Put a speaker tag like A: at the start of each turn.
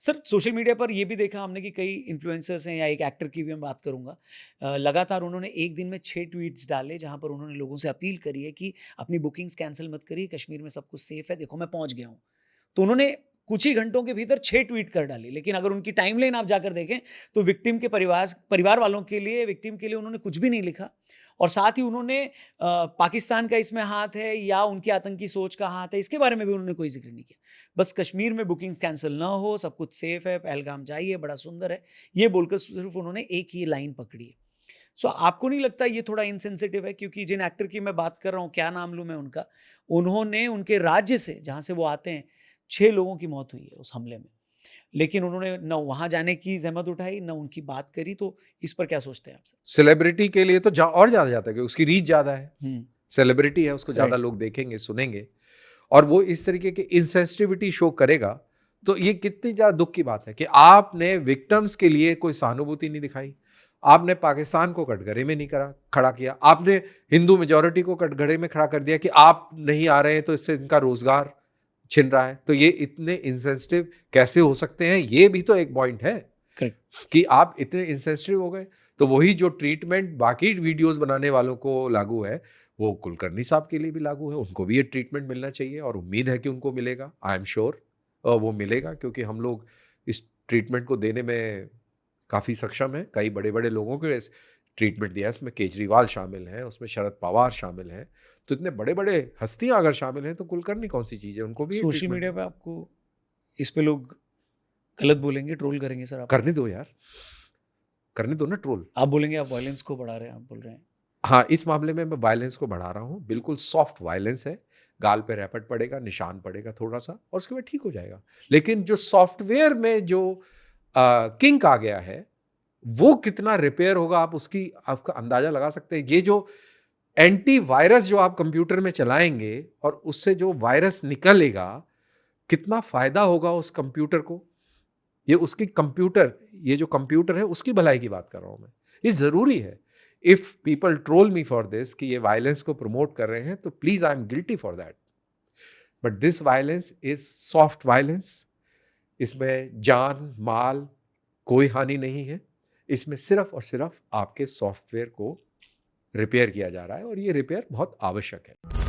A: Sir social media पर ये भी देखा हमने कि कई इन्फ्लुएंसर्स हैं या एक एक्टर की भी मैं बात करूँगा। लगातार उन्होंने एक दिन में 6 ट्वीट्स डाले जहाँ पर उन्होंने लोगों से अपील करी है कि अपनी बुकिंग्स कैंसल मत करिए, कश्मीर में सब कुछ सेफ है, देखो मैं पहुँच गया हूँ। तो उन्होंने कुछ ही घंटों के भीतर 6 ट्वीट कर डाली। लेकिन अगर उनकी टाइमलाइन आप जाकर देखें तो विक्टिम के परिवार वालों के लिए, विक्टिम के लिए उन्होंने कुछ भी नहीं लिखा। और साथ ही उन्होंने पाकिस्तान का इसमें हाथ है या उनकी आतंकी सोच का हाथ है, इसके बारे में भी उन्होंने कोई ज़िक्र नहीं किया। बस कश्मीर में बुकिंग्स कैंसल ना हो, सब कुछ सेफ है, पहलगाम जाइए, बड़ा सुंदर है, ये बोलकर सिर्फ उन्होंने एक ही लाइन पकड़ी है। सो आपको नहीं लगता ये थोड़ा इनसेंसिटिव है? क्योंकि जिन एक्टर की मैं बात कर रहा हूँ, क्या नाम लूँ मैं उनका, उन्होंने उनके राज्य से, जहाँ से वो आते हैं, 6 लोगों की मौत हुई है उस हमले में। लेकिन उन्होंने ना वहाँ जाने की ज़हमत उठाई, ना उनकी बात करी, तो इस पर क्या सोचते हैं आप सर?
B: सेलिब्रिटी के लिए तो और ज्यादा जाता है कि उसकी रीच ज्यादा है,
A: हुँ,
B: सेलिब्रिटी है, उसको ज्यादा
A: राइट,
B: लोग देखेंगे, सुनेंगे, और वो इस तरीके की इंसेंसिटिविटी शो करेगा। तो ये कितनी ज्यादा दुख की बात है कि आपने विक्टिम्स के लिए कोई सहानुभूति नहीं दिखाई। आपने पाकिस्तान को कटघरे में नहीं खड़ा किया। आपने हिंदू मेजोरिटी को कटघरे में खड़ा कर दिया कि आप नहीं आ रहे हैं तो इससे इनका रोजगार छिन रहा है। तो ये इतने इंसेंसिटिव कैसे हो सकते हैं, ये भी तो एक पॉइंट है
A: करेक्ट।
B: कि आप इतने इंसेंसिटिव हो गए। तो वही जो ट्रीटमेंट बाकी वीडियोस बनाने वालों को लागू है, वो कुलकर्णी साहब के लिए भी लागू है। उनको भी ये ट्रीटमेंट मिलना चाहिए और उम्मीद है कि उनको मिलेगा। आई एम श्योर वो मिलेगा, क्योंकि हम लोग इस ट्रीटमेंट को देने में काफ़ी सक्षम हैं। कई बड़े बड़े लोगों को इस ट्रीटमेंट दिया है, उसमें केजरीवाल शामिल हैं, उसमें शरद पवार शामिल हैं। तो इतने बड़े बड़े हस्तियां अगर शामिल हैं तो कुलकर्णी कौन सी चीज़ है, उनको भी ये
A: सोशल
B: ट्रीटमेंट
A: मीडिया पे आपको इस पे लोग गलत बोलेंगे, ट्रोल करेंगे सर आपको?
B: करने दो यार, करने दो ना ट्रोल।
A: आप बोलेंगे आप वायलेंस को बढ़ा रहे हैं, आप बोल रहे हैं।
B: हाँ, इस मामले में मैं वायलेंस को बढ़ा रहा हूँ, बिल्कुल सॉफ्ट वायलेंस है। गाल पे रैपट पड़ेगा, निशान पड़ेगा थोड़ा-सा और उसके बाद ठीक हो जाएगा। लेकिन जो सॉफ्टवेयर में जो किंक आ गया है, वो कितना रिपेयर होगा, आप उसकी आपका अंदाज़ा लगा सकते हैं। ये जो एंटीवायरस जो आप कंप्यूटर में चलाएँगे और उससे जो वायरस निकलेगा, कितना फ़ायदा होगा उस कंप्यूटर को। ये उसकी कंप्यूटर ये जो कंप्यूटर है उसकी भलाई की बात कर रहा हूँ मैं। ये ज़रूरी है। If people troll me for this कि ये वायलेंस को प्रमोट कर रहे हैं, तो please I am guilty for that. But this violence is soft violence. इसमें जान, माल कोई हानि नहीं है। इसमें सिर्फ़ और सिर्फ़ आपके सॉफ्टवेयर को रिपेयर किया जा रहा है और ये रिपेयर बहुत आवश्यक है।